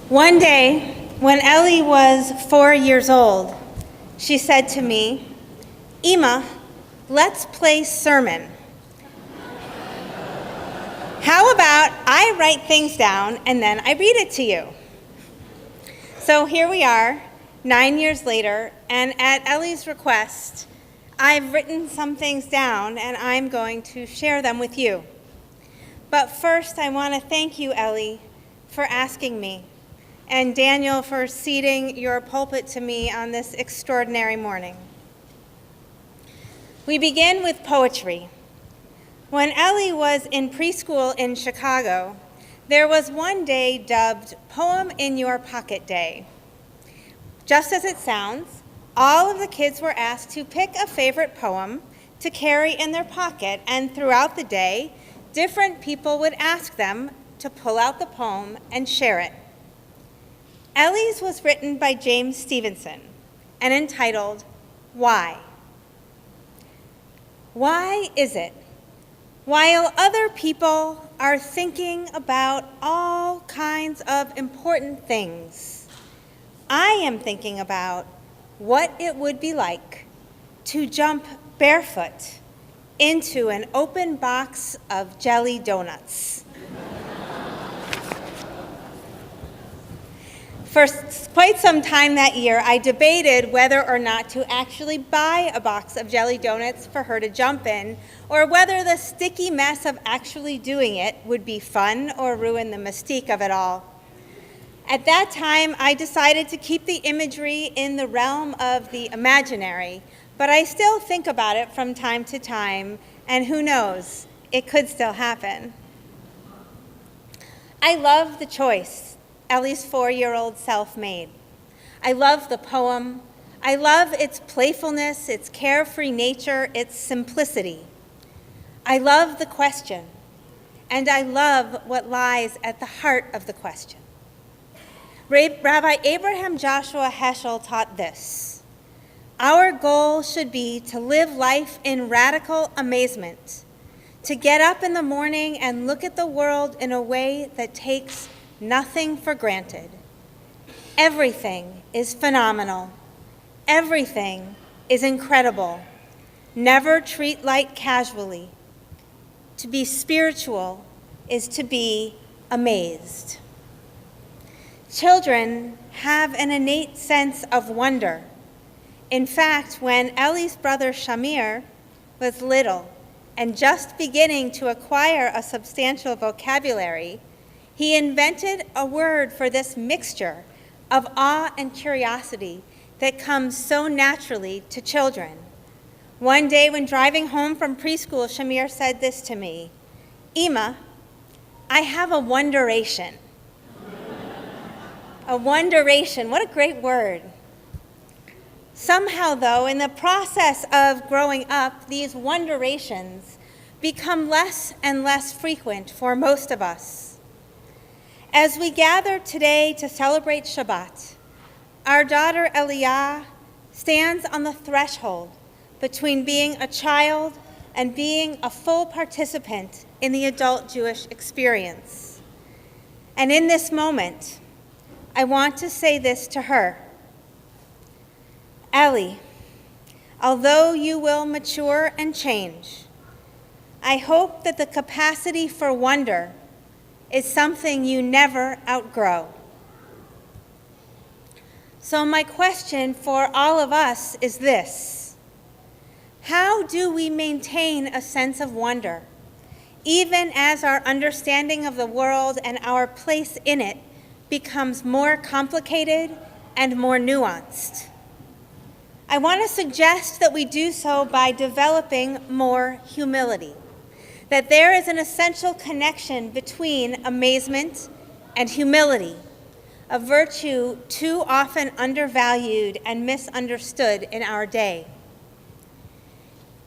One day, when Ellie was 4 years old, she said to me, "Ima, let's play sermon. How about I write things down and then I read it to you?" So here we are, 9 years later, and at Ellie's request, I've written some things down and I'm going to share them with you. But first, I want to thank you, Ellie, for asking me, and Daniel for ceding your pulpit to me on this extraordinary morning. We begin with poetry. When Ellie was in preschool in Chicago, there was one day dubbed Poem in Your Pocket Day. Just as it sounds, all of the kids were asked to pick a favorite poem to carry in their pocket, and throughout the day, different people would ask them to pull out the poem and share it. Ellie's was written by James Stevenson and entitled, "Why?" Why is it, while other people are thinking about all kinds of important things, I am thinking about what it would be like to jump barefoot into an open box of jelly donuts? For quite some time that year, I debated whether or not to actually buy a box of jelly donuts for her to jump in, or whether the sticky mess of actually doing it would be fun or ruin the mystique of it all. At that time, I decided to keep the imagery in the realm of the imaginary, but I still think about it from time to time, and who knows, it could still happen. I love the choice Ellie's 4-year-old self made. I love the poem. I love its playfulness, its carefree nature, its simplicity. I love the question, and I love what lies at the heart of the question. Rabbi Abraham Joshua Heschel taught this: our goal should be to live life in radical amazement, to get up in the morning and look at the world in a way that takes nothing for granted. Everything is phenomenal. Everything is incredible. Never treat light casually. To be spiritual is to be amazed. Children have an innate sense of wonder. In fact, when Ellie's brother Shamir was little and just beginning to acquire a substantial vocabulary, he invented a word for this mixture of awe and curiosity that comes so naturally to children. One day when driving home from preschool, Shamir said this to me: "Ima, I have a wonderation." A wonderation, what a great word. Somehow, though, in the process of growing up, these wonderations become less and less frequent for most of us. As we gather today to celebrate Shabbat, our daughter Eliyah stands on the threshold between being a child and being a full participant in the adult Jewish experience. And in this moment, I want to say this to her: Ellie, although you will mature and change, I hope that the capacity for wonder is something you never outgrow. So my question for all of us is this: how do we maintain a sense of wonder, even as our understanding of the world and our place in it becomes more complicated and more nuanced? I want to suggest that we do so by developing more humility, that there is an essential connection between amazement and humility, a virtue too often undervalued and misunderstood in our day.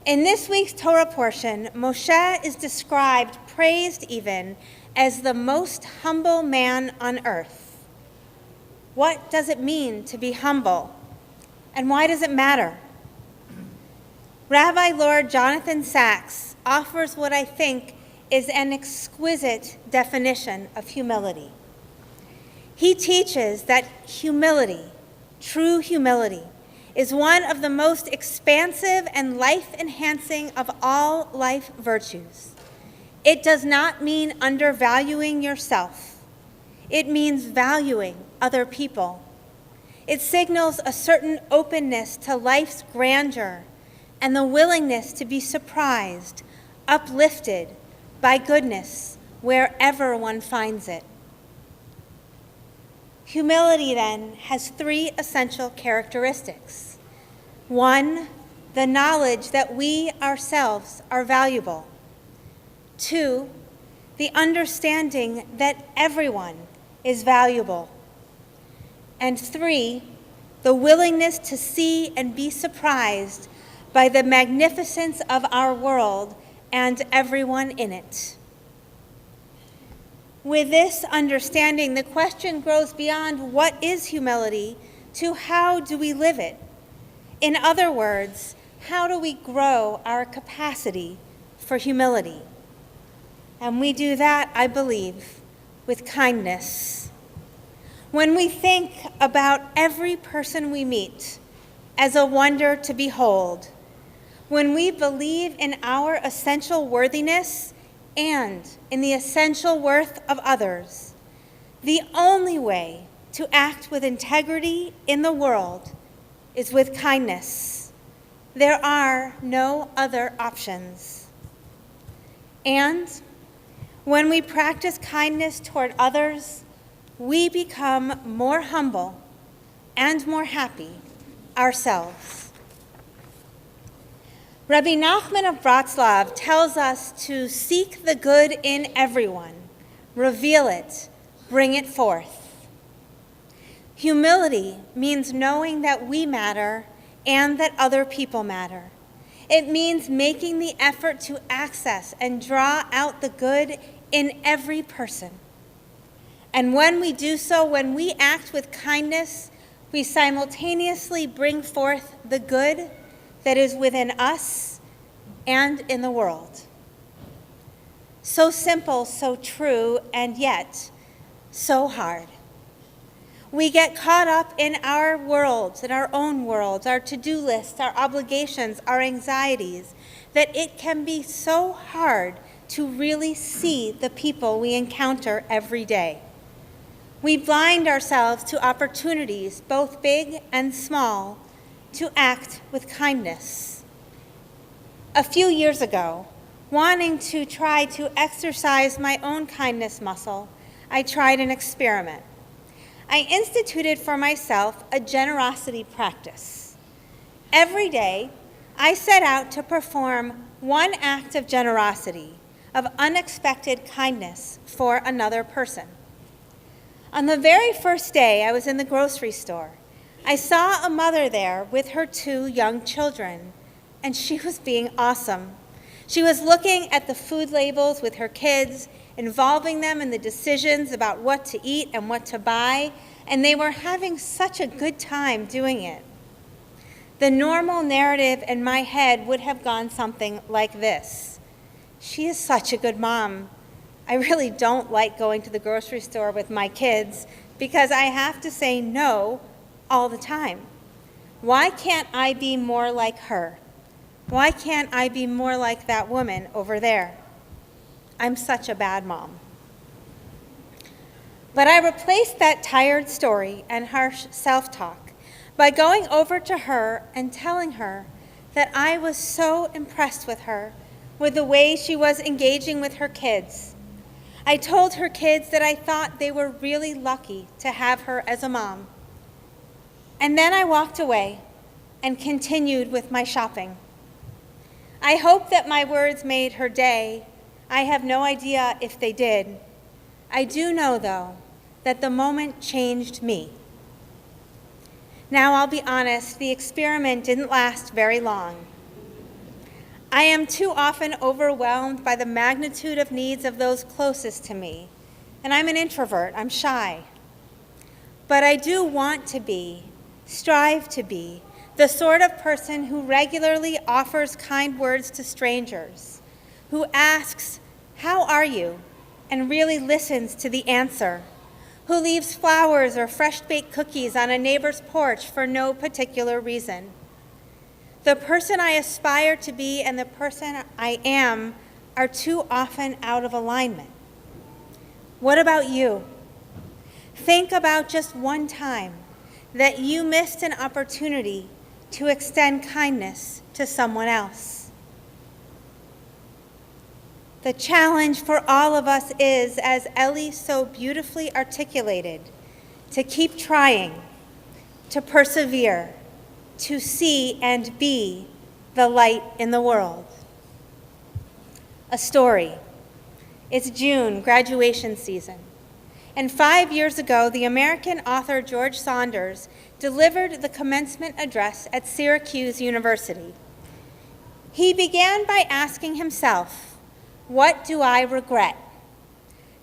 In this week's Torah portion, Moshe is described, praised even, as the most humble man on earth. What does it mean to be humble? And why does it matter? Rabbi Lord Jonathan Sacks offers what I think is an exquisite definition of humility. He teaches that humility, true humility, is one of the most expansive and life-enhancing of all life virtues. It does not mean undervaluing yourself. It means valuing other people. It signals a certain openness to life's grandeur and the willingness to be surprised, uplifted by goodness wherever one finds it. Humility, then, has three essential characteristics. 1, the knowledge that we ourselves are valuable. 2, the understanding that everyone is valuable. And 3, the willingness to see and be surprised by the magnificence of our world and everyone in it. With this understanding, the question grows beyond what is humility to how do we live it? In other words, how do we grow our capacity for humility? And we do that, I believe, with kindness. When we think about every person we meet as a wonder to behold, when we believe in our essential worthiness and in the essential worth of others, the only way to act with integrity in the world is with kindness. There are no other options. And when we practice kindness toward others, we become more humble and more happy ourselves. Rabbi Nachman of Wrocław tells us to seek the good in everyone, reveal it, bring it forth. Humility means knowing that we matter and that other people matter. It means making the effort to access and draw out the good in every person. And when we do so, when we act with kindness, we simultaneously bring forth the good that is within us and in the world. So simple, so true, and yet so hard. We get caught up in our worlds, in our own worlds, our to-do lists, our obligations, our anxieties, that it can be so hard to really see the people we encounter every day. We blind ourselves to opportunities, both big and small, to act with kindness. A few years ago, wanting to try to exercise my own kindness muscle, I tried an experiment. I instituted for myself a generosity practice. Every day, I set out to perform one act of generosity, of unexpected kindness for another person. On the very first day I was in the grocery store, I saw a mother there with her 2 young children, and she was being awesome. She was looking at the food labels with her kids, involving them in the decisions about what to eat and what to buy, and they were having such a good time doing it. The normal narrative in my head would have gone something like this. She is such a good mom. I really don't like going to the grocery store with my kids because I have to say no all the time. Why can't I be more like her? Why can't I be more like that woman over there? I'm such a bad mom. But I replaced that tired story and harsh self-talk by going over to her and telling her that I was so impressed with her, with the way she was engaging with her kids. I told her kids that I thought they were really lucky to have her as a mom. And then I walked away and continued with my shopping. I hope that my words made her day. I have no idea if they did. I do know, though, that the moment changed me. Now, I'll be honest, the experiment didn't last very long. I am too often overwhelmed by the magnitude of needs of those closest to me, and I'm an introvert, I'm shy. But I do want to be, strive to be, the sort of person who regularly offers kind words to strangers, who asks, "How are you?" and really listens to the answer, who leaves flowers or fresh-baked cookies on a neighbor's porch for no particular reason. The person I aspire to be and the person I am are too often out of alignment. What about you? Think about just one time that you missed an opportunity to extend kindness to someone else. The challenge for all of us is, as Ellie so beautifully articulated, to keep trying, to persevere, to see and be the light in the world. A story. It's June, graduation season. And 5 years ago, the American author George Saunders delivered the commencement address at Syracuse University. He began by asking himself, "What do I regret?"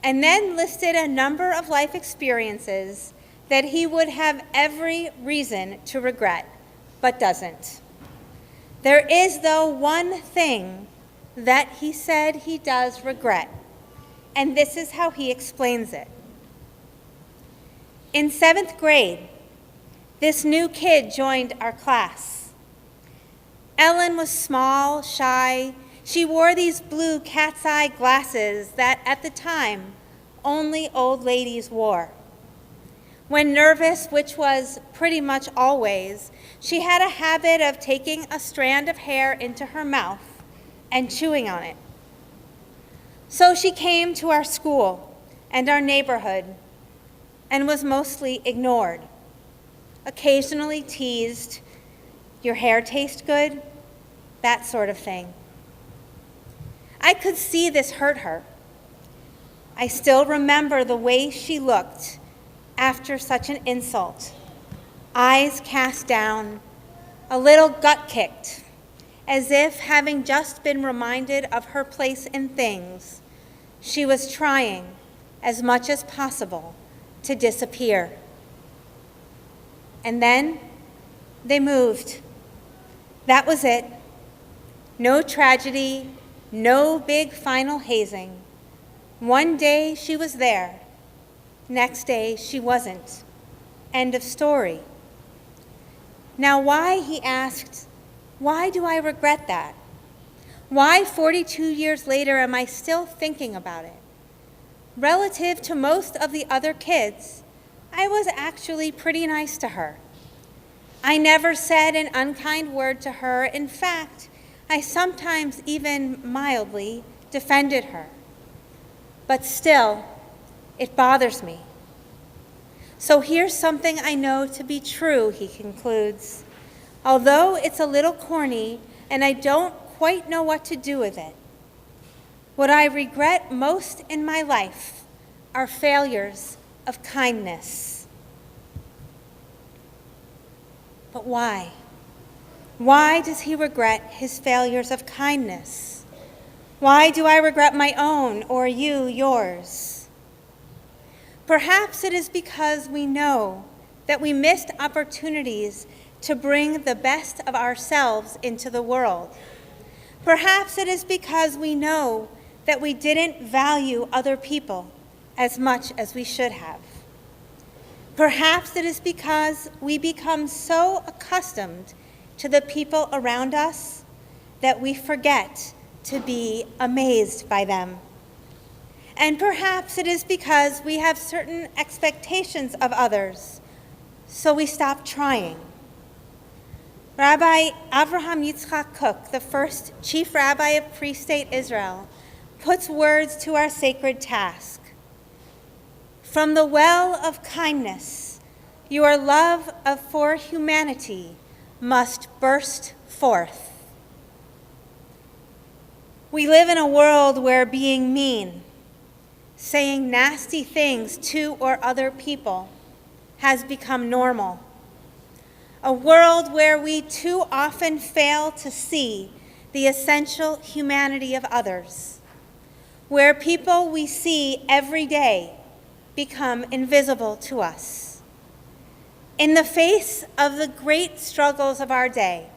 and then listed a number of life experiences that he would have every reason to regret, but doesn't. There is, though, one thing that he said he does regret, and this is how he explains it. In 7th grade, this new kid joined our class. Ellen was small, shy. She wore these blue cat's eye glasses that at the time only old ladies wore. When nervous, which was pretty much always, she had a habit of taking a strand of hair into her mouth and chewing on it. So she came to our school and our neighborhood and was mostly ignored, occasionally teased, "Your hair tastes good?" that sort of thing. I could see this hurt her. I still remember the way she looked after such an insult, eyes cast down, a little gut kicked, as if, having just been reminded of her place in things, she was trying as much as possible to disappear. And then they moved. That was it. No tragedy, no big final hazing. One day she was there. Next day she wasn't. End of story. Now why, he asked, why do I regret that? Why 42 years later am I still thinking about it? Relative to most of the other kids, I was actually pretty nice to her. I never said an unkind word to her. In fact, I sometimes even mildly defended her. But still, it bothers me. So here's something I know to be true, he concludes. Although it's a little corny and I don't quite know what to do with it, what I regret most in my life are failures of kindness. But why? Why does he regret his failures of kindness? Why do I regret my own or you yours? Perhaps it is because we know that we missed opportunities to bring the best of ourselves into the world. Perhaps it is because we know that we didn't value other people as much as we should have. Perhaps it is because we become so accustomed to the people around us that we forget to be amazed by them. And perhaps it is because we have certain expectations of others, so we stop trying. Rabbi Avraham Yitzchak Kook, the first chief rabbi of pre-state Israel, puts words to our sacred task. From the well of kindness, your love for humanity must burst forth. We live in a world where being mean, saying nasty things to or other people, has become normal. A world where we too often fail to see the essential humanity of others, where people we see every day become invisible to us. In the face of the great struggles of our day,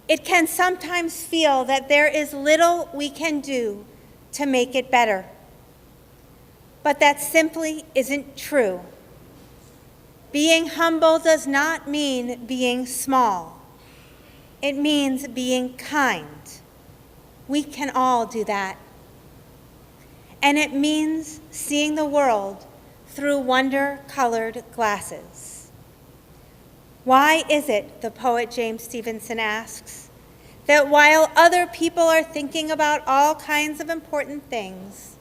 it can sometimes feel that there is little we can do to make it better. but that simply isn't true. Being humble does not mean being small. It means being kind. We can all do that. And it means seeing the world through wonder-colored glasses. Why is it, the poet James Stevenson asks, that while other people are thinking about all kinds of important things,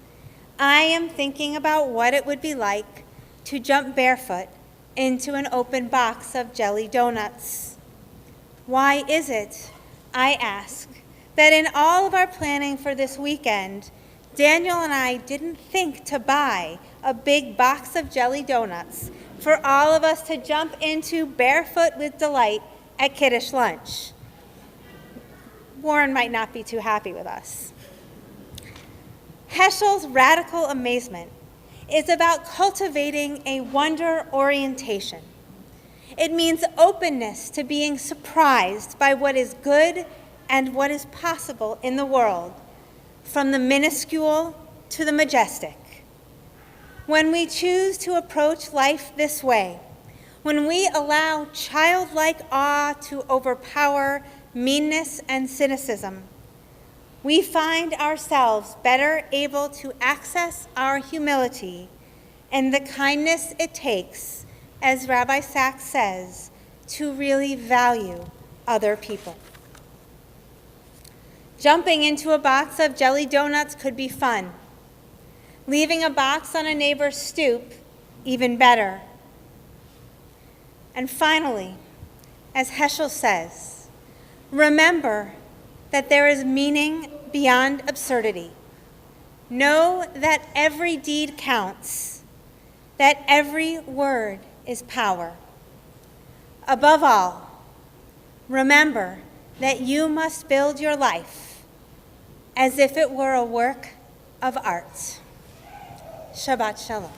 I am thinking about what it would be like to jump barefoot into an open box of jelly donuts? Why is it, I ask, that in all of our planning for this weekend, Daniel and I didn't think to buy a big box of jelly donuts for all of us to jump into barefoot with delight at Kiddush lunch? Warren might not be too happy with us. Heschel's radical amazement is about cultivating a wonder orientation. It means openness to being surprised by what is good and what is possible in the world, from the minuscule to the majestic. When we choose to approach life this way, when we allow childlike awe to overpower meanness and cynicism, we find ourselves better able to access our humility and the kindness it takes, as Rabbi Sachs says, to really value other people. Jumping into a box of jelly donuts could be fun. Leaving a box on a neighbor's stoop, even better. And finally, as Heschel says, remember that there is meaning beyond absurdity. Know that every deed counts, that every word is power. Above all, remember that you must build your life as if it were a work of art. Shabbat Shalom.